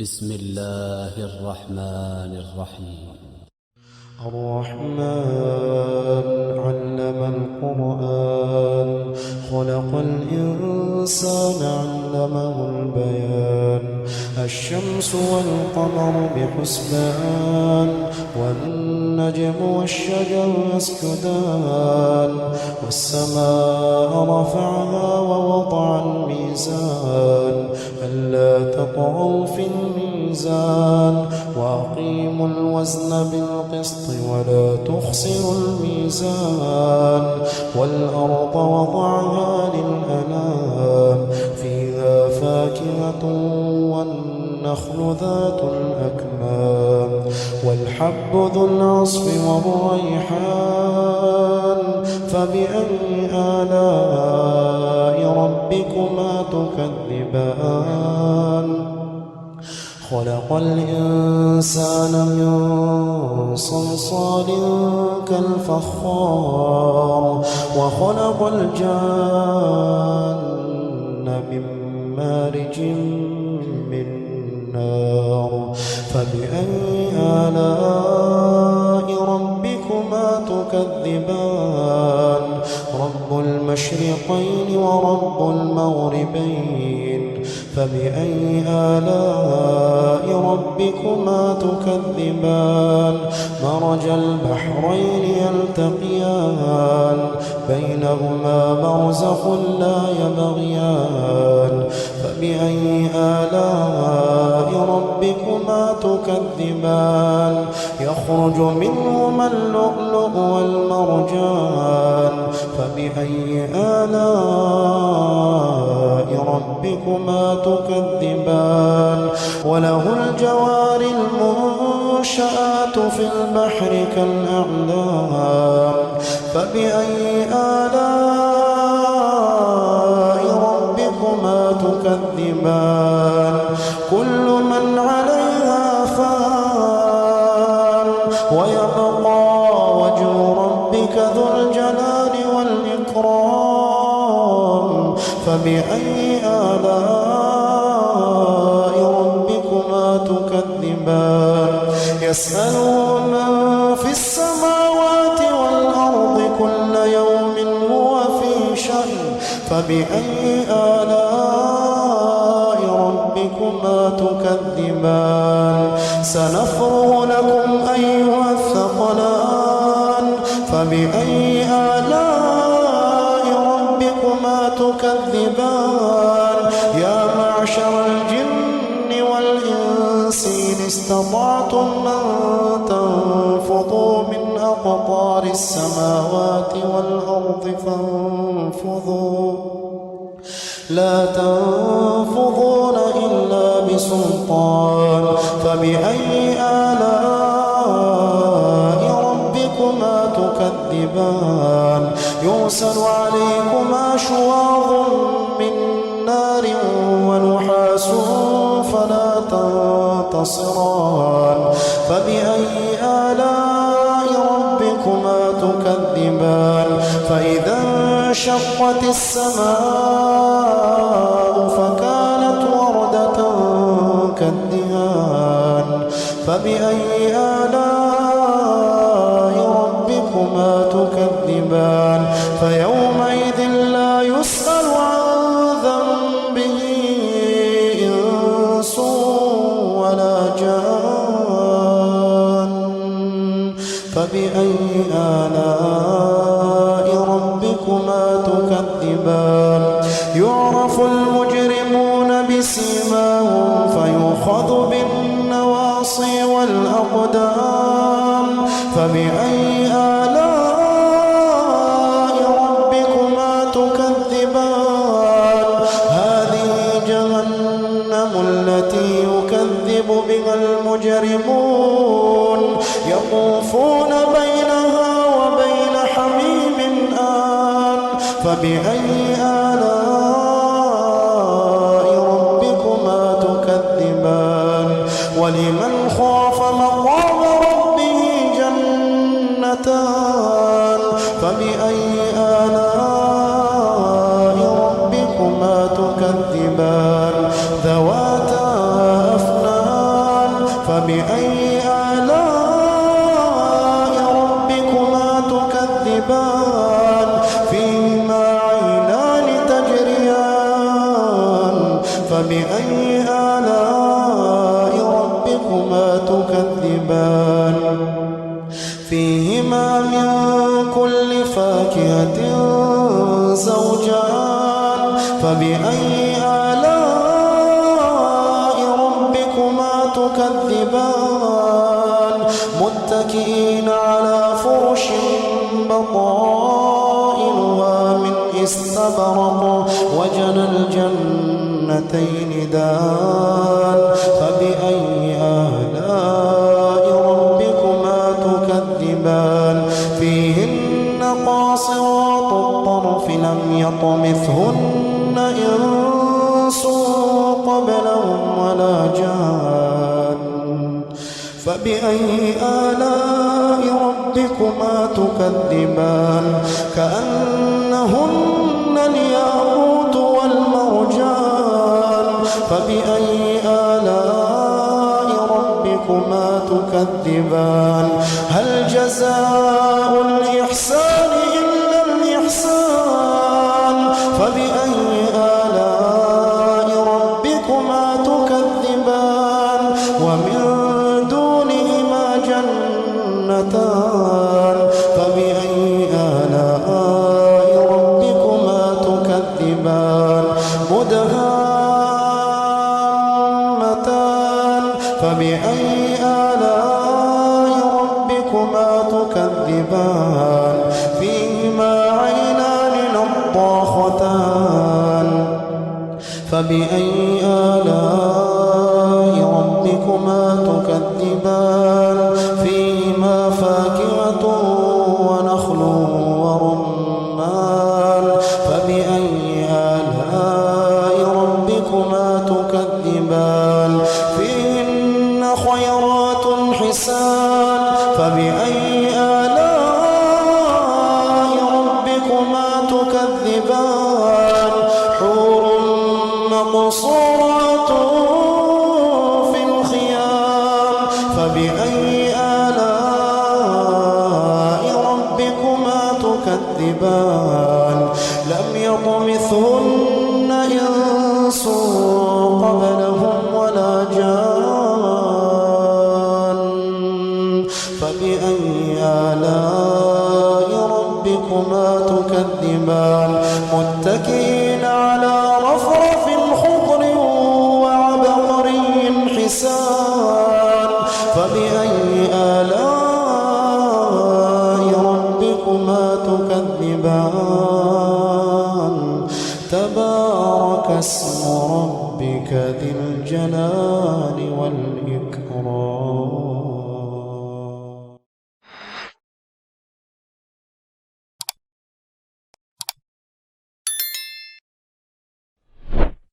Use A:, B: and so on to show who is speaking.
A: بسم الله الرحمن الرحيم.
B: الرحمن علم القرآن خلق الإنسان علمه البيان الشمس والقمر بحسبان والنجم والشجر يسجدان والسماء رفعها ووضع الميزان ألا تطغوا في الميزان وأقيموا الوزن بالقسط ولا تخسروا الميزان والأرض وضعها للأنام فيها فاكهة والنخل ذات الأكمام والحب ذو العصف والريحان فبأي آلاء ربكما تكذبان خلق الإنسان من صلصال كالفخار وخلق الجان من مارج من نار فبأي آلاء ربكما تكذبان رب المشرقين ورب المغربين فبأي آلاء ربكما تكذبان مرج البحرين يلتقيان بينهما برزخ لا يبغيان فبأي آلاء ربكما تكذبان يخرج منهما اللؤلؤ والمرجان فبأي آلاء ربكما تكذبان وله الجوار المنشآت في البحر كالأعلام فبأي آلاء ربكما تكذبان كل من عليها فان ويبقى وجه ربك ذو الجلال والإكرام فبأي آلاء ربكما تكذبان يسأله من في السماوات والأرض كل يوم هو في شأن فبأي آلاء ربكما تكذبان سنفرغ لكم أيها الثقلان فبأي آلاء ربكما تكذبان يا معشر الجن والإنس إن استطعتم أن تنفضوا من أقطار السماوات والأرض فانفضوا لا تنفضون إلا بسلطان فبأي آلاء ربكما تكذبان يرسل عليكما شواظ من نار ونحاس فلا تنتصران فبأي آلاء ربكما تكذبان فإذا انشقت السماء فكانت وردة كالدهان فبأي آلاء ربكما تكذبان فيومئذ لا يسأل عن ذنبه إنس ولا جان فبأي آلاء ربكما تكذبان يعرف المجرمون بسيماهم فيؤخذ بالنواصي والأقدام فبأي آلاء ربكما تكذبان هذه جهنم التي يكذب بها المجرمون يطوفون بينها وبين حميم آن فبأي آلاء ربكما تكذبان ولمن خاف مقام ربه جنتان فبأي آلاء ربكما تكذبان ذواتا أفنان فبأي آلاء ربكما تكذبان فيهما عينان تجريان فبأي آلاء ربكما تكذبان فيهما من كل فاكهة زوجان فبأي آلاء ربكما تكذبان متكئين على فرش بطائنها من استبرق وجنى الجنتين دان فبأي آلاء ربكما تكذبان فيهن قاصرات الطرف لم يطمثهن إنس قبلهم ولا جان فبأي آلاء ربكما تكذبان كأنهن الياقوت والمرجان فبأي آلاء ربكما تكذبان هل جزاء الإحسان إلا الإحسان فبأي آلاء ربكما تكذبان ومن دونهما جنتان فبأي آلاء ربكما تكذبان مدهامتان فبأي آلاء ربكما تكذبان فيهما عينان نضاختان فبأي آلاء ربكما تكذبان فيهما فاكهة ونخل ورمان فبأي آلاء ربكما تكذبان فيهن خيرات حسان فبأي آلاء ربكما تكذبان حور مقصورات في الخيام فبأي آلاء ربكما تكذبان لم يطمثهن إنس قبلهم ولا جان فبأي آلاء ربكما تكذبان متكئين على رفرف خضر وعبقري حسان فبأي آلاء ربكما تكذبان تبارك اسم ربك ذي الجلال والإكرام